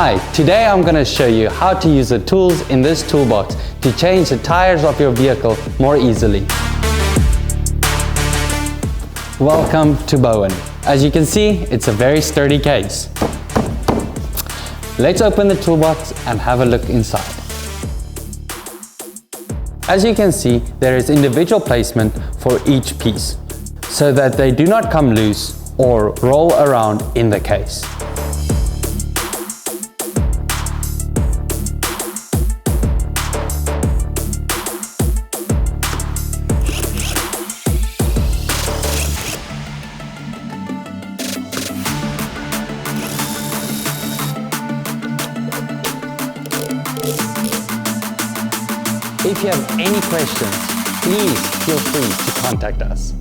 Hi, today I'm going to show you how to use the tools in this toolbox to change the tires of your vehicle more easily. Welcome to BOEN. As you can see, it's a very sturdy case. Let's open the toolbox and have a look inside. As you can see, there is individual placement for each piece, so that they do not come loose or roll around in the case. If you have any questions, please feel free to contact us.